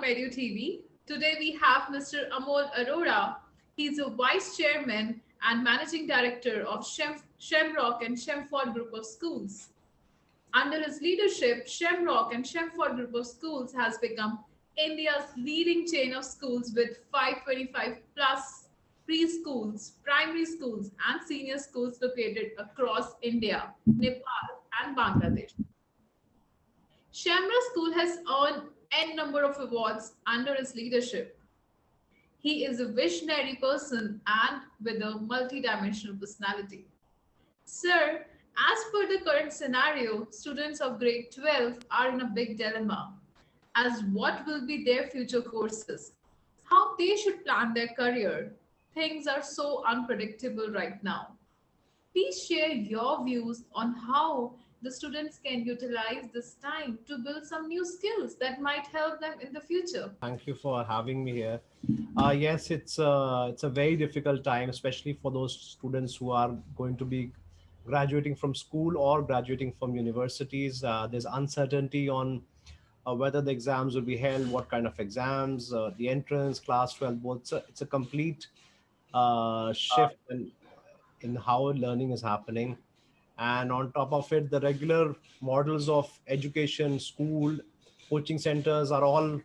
Edu TV. Today we have Mr. Amol Arora. He's a Vice Chairman and Managing Director of Shemrock and Shemford Group of Schools. Under his leadership, Shemrock and Shemford Group of Schools has become India's leading chain of schools with 525 plus preschools, primary schools, and senior schools located across India, Nepal, and Bangladesh. Shamra School has earned n number of awards under his leadership. He is a visionary person and with a multidimensional personality. Sir, as per the current scenario, students of grade 12 are in a big dilemma as what will be their future courses, how they should plan their career. Things are so unpredictable right now. Please share your views on how the students can utilize this time to build some new skills that might help them in the future. Thank you for having me here. Yes, it's a very difficult time, especially for those students who are going to be graduating from school or graduating from universities. There's uncertainty on whether the exams will be held, what kind of exams, the entrance, class 12 board. It's a complete shift in how learning is happening. And on top of it, the regular models of education, school, coaching centers are all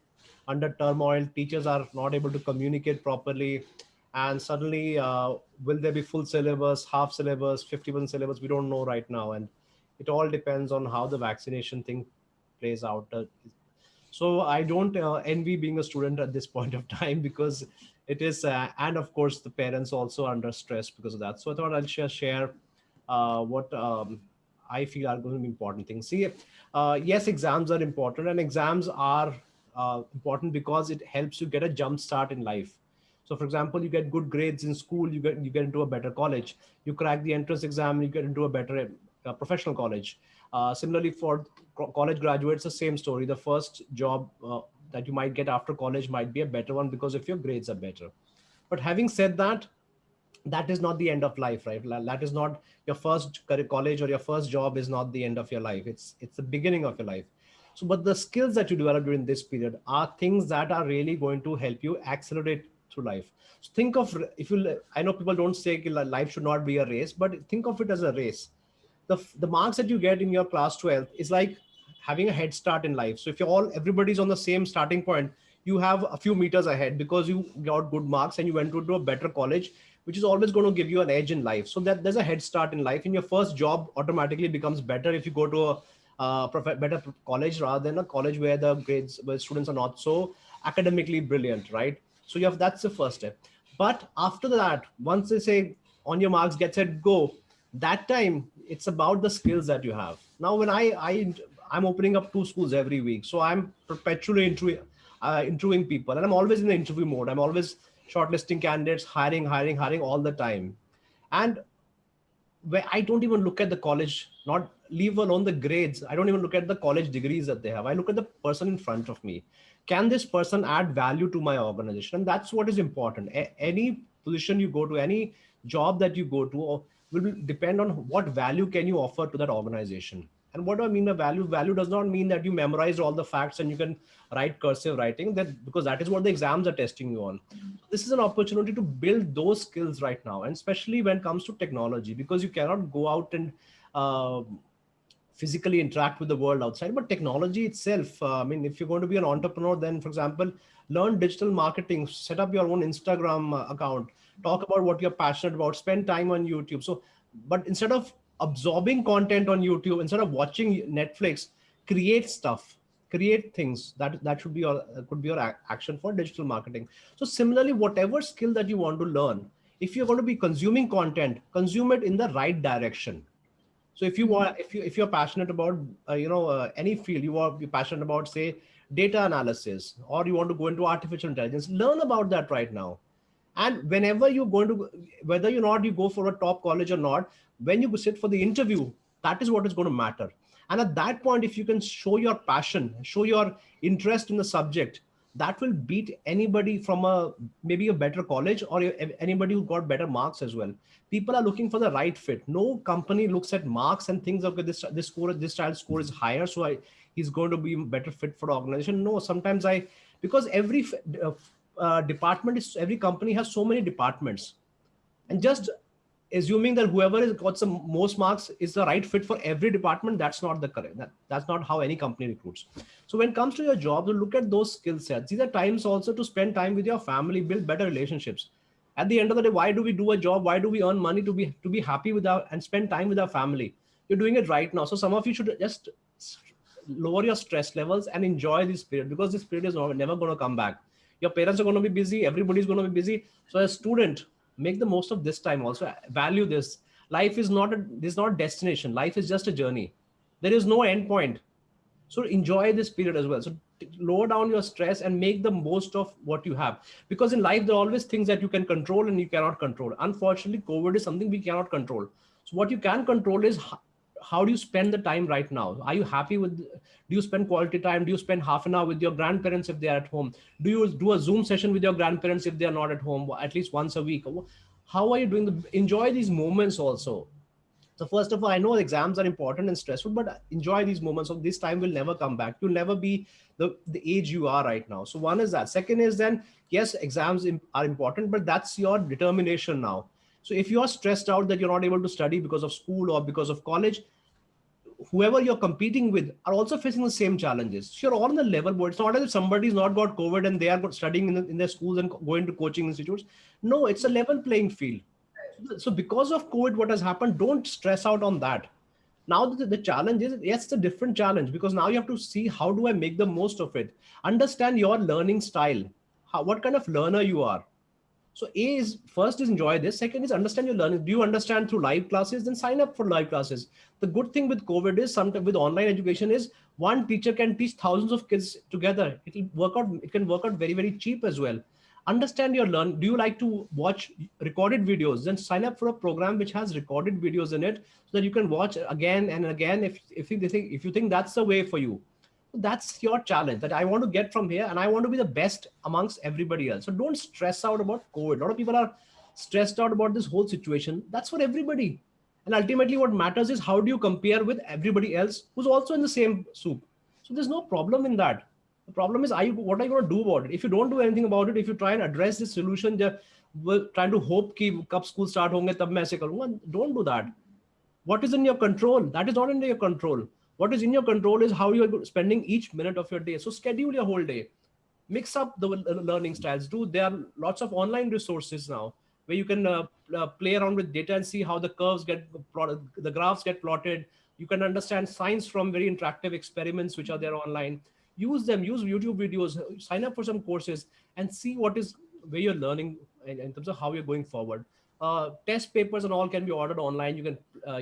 under turmoil. Teachers are not able to communicate properly. And suddenly, will there be full syllabus, half syllabus, 50% syllabus? We don't know right now. And it all depends on how the vaccination thing plays out. So I don't envy being a student at this point of time because it is, and of course, the parents also under stress because of that. So I thought I'll share what I feel are going to be important things. See, yes, exams are important, and exams are important because it helps you get a jump start in life. So, for example, you get good grades in school, you get into a better college. You crack the entrance exam, you get into a better professional college. Similarly, for college graduates, the same story. The first job that you might get after college might be a better one because if your grades are better. But having said that, that is not the end of life, right? That is not your first college or your first job is not the end of your life. It's the beginning of your life. So, but the skills that you develop during this period are things that are really going to help you accelerate through life. So think of, if you, I know people don't say life should not be a race, but think of it as a race. The marks that you get in your class 12 is like having a head start in life. So if everybody's on the same starting point, you have a few meters ahead because you got good marks and you went to a better college, which is always going to give you an edge in life. So that there's a head start in life, and your first job automatically becomes better if you go to a better college rather than a college where the grades, where students are not so academically brilliant, right? So that's the first step. But after that, once they say on your marks, get set, go, that time it's about the skills that you have. Now, when I'm opening up 2 schools every week, so I'm perpetually interviewing people, and I'm always in the interview mode. I'm always shortlisting candidates, hiring all the time. And where I don't even look at the college, not leave alone the grades. I don't even look at the college degrees that they have. I look at the person in front of me. Can this person add value to my organization? And that's what is important. Any position you go to, any job that you go to will depend on what value can you offer to that organization. And what do I mean by value? Value does not mean that you memorized all the facts and you can write cursive writing, that because that is what the exams are testing you on. This is an opportunity to build those skills right now, and especially when it comes to technology, because you cannot go out and physically interact with the world outside. But technology itself, I mean, if you're going to be an entrepreneur, then, for example, learn digital marketing, set up your own Instagram account, talk about what you're passionate about, spend time on YouTube. So, but instead of absorbing content on YouTube, instead of watching Netflix, create stuff, create things. That should be your could be your action for digital marketing. So similarly, whatever skill that you want to learn, if you're going to be consuming content, consume it in the right direction. So if you want, if you're passionate about any field, you're passionate about, say, data analysis, or you want to go into artificial intelligence, learn about that right now. And whenever you're going to, whether you go for a top college or not, when you sit for the interview, that is what is going to matter. And at that point, if you can show your passion, show your interest in the subject, that will beat anybody from maybe a better college, or anybody who got better marks as well. People are looking for the right fit. No company looks at marks and thinks, okay, this child's score is higher, so he's going to be better fit for the organization. No, sometimes I because department is, every company has so many departments, and just assuming that whoever has got some most marks is the right fit for every department, that's not the correct, that's not how any company recruits. So when it comes to your job, you look at those skill sets. These are times also to spend time with your family, build better relationships. At the end of the day, why do we do a job? Why do we earn money? To be happy with our and spend time with our family. You're doing it right now, so some of you should just lower your stress levels and enjoy this period, because this period is never going to come back. Your parents are going to be busy, everybody's going to be busy. So as a student, make the most of this time. Also value this. Life is not this is not destination. Life is just a journey. There is no end point. So enjoy this period as well. So lower down your stress and make the most of what you have, because in life there are always things that you can control and you cannot control. Unfortunately, COVID is something we cannot control. So what you can control is how do you spend the time right now? Are you happy with, do you spend quality time? Do you spend half an hour with your grandparents if they are at home? Do you do a Zoom session with your grandparents if they are not at home, at least once a week? How are you doing? Enjoy these moments also. So first of all, I know exams are important and stressful, but enjoy these moments. Of this time will never come back. You'll never be the age you are right now. So one is that. Second is then, yes, exams are important, but that's your determination now. So if you are stressed out that you're not able to study because of school or because of college, whoever you're competing with are also facing the same challenges. So you're all on the level board. It's not as if somebody's not got COVID and they are studying in their schools and going to coaching institutes. No, it's a level playing field. So because of COVID, what has happened, don't stress out on that. Now the challenge is, yes, it's a different challenge, because now you have to see how do I make the most of it. Understand your learning style, what kind of learner you are. So A is, first is enjoy this. Second is understand your learning. Do you understand through live classes? Then sign up for live classes. The good thing with COVID is, sometimes with online education, is one teacher can teach thousands of kids together. It'll work out. It can work out very, very cheap as well. Understand your learn. Do you like to watch recorded videos? Then sign up for a program which has recorded videos in it, so that you can watch again and again. If you think that's the way for you, that's your challenge, that I want to get from here and I want to be the best amongst everybody else. So don't stress out about COVID. A lot of people are stressed out about this whole situation. That's for everybody. And ultimately what matters is how do you compare with everybody else who's also in the same soup. So there's no problem in that. The problem is, what are you going to do about it? If you don't do anything about it, if you try and address this solution, we're trying to hope कि कब school start होंगे तब मैं ऐसे करूँगा, don't do that. What is in your control? That is not in your control. What is in your control is how you're spending each minute of your day. So schedule your whole day. Mix up the learning styles. There are lots of online resources now where you can play around with data and see how the curves get plotted, the graphs get plotted. You can understand science from very interactive experiments which are there online. Use them. Use YouTube videos. Sign up for some courses and see what is where you're learning in terms of how you're going forward. Test papers and all can be ordered online. You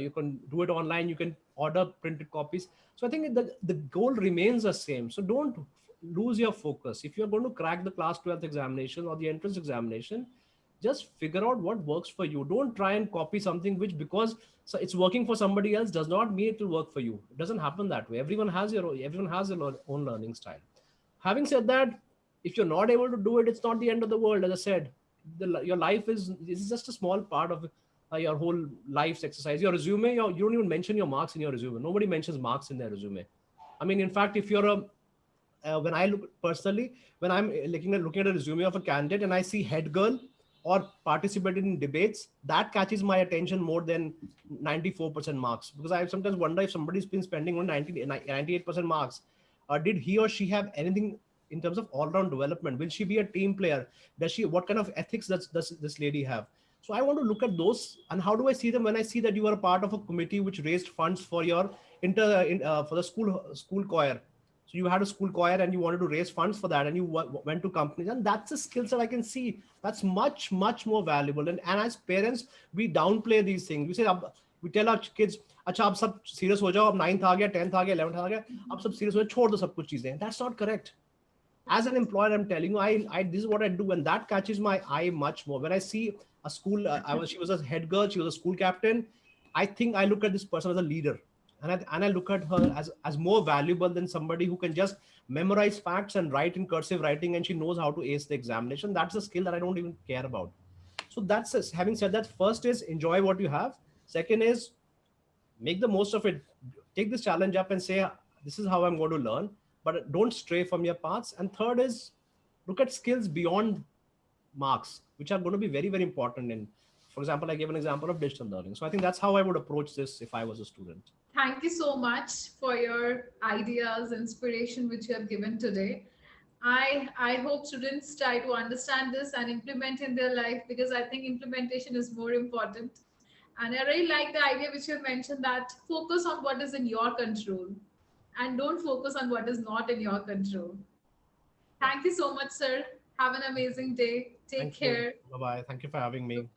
can do it online. You can order printed copies. So I think the goal remains the same. So don't lose your focus. If you're going to crack the class 12th examination or the entrance examination, just figure out what works for you. Don't try and copy something which, because so it's working for somebody else, does not mean it will work for you. It doesn't happen that way. Everyone has their own learning style. Having said that, if you're not able to do it, it's not the end of the world. As I said, your life is just a small part of your whole life's exercise. Your resume, you don't even mention your marks in your resume. Nobody mentions marks in their resume. I mean, in fact, if you're when I look personally, when I'm looking at a resume of a candidate and I see head girl or participated in debates, that catches my attention more than 94% marks, because I sometimes wonder if somebody's been spending on 98% marks. Did he or she have anything in terms of all-round development? Will she be a team player? Does she? What kind of ethics does this lady have? So I want to look at those. And how do I see them? When I see that you are a part of a committee which raised funds for your for the school choir. So you had a school choir and you wanted to raise funds for that, and you went to companies, and that's a skill set I can see. That's much, much more valuable. And as parents, we downplay these things. We tell our kids, अच्छा आप सब serious हो जाओ, अब 9th आ गया, 10th आ गया, 11th आ गया, अब सब serious हो जाओ, छोड़ दो सब कुछ चीजें. That's not correct. As an employer, I'm telling you, I this is what I do, and that catches my eye much more. When I see a school, she was a head girl, she was a school captain. I think I look at this person as a leader, and I look at her as more valuable than somebody who can just memorize facts and write in cursive writing, and she knows how to ace the examination. That's a skill that I don't even care about. So having said that, first is enjoy what you have. Second is make the most of it. Take this challenge up and say, this is how I'm going to learn, but don't stray from your paths. And third is look at skills beyond marks, which are going to be very, very important. And for example, I gave an example of digital learning. So I think that's how I would approach this if I was a student. Thank you so much for your ideas, inspiration, which you have given today. I hope students try to understand this and implement in their life, because I think implementation is more important. And I really like the idea which you have mentioned, that focus on what is in your control and don't focus on what is not in your control. Yeah. Thank you so much, sir. Have an amazing day. Take Thank you. care. Bye bye. Thank you for having me.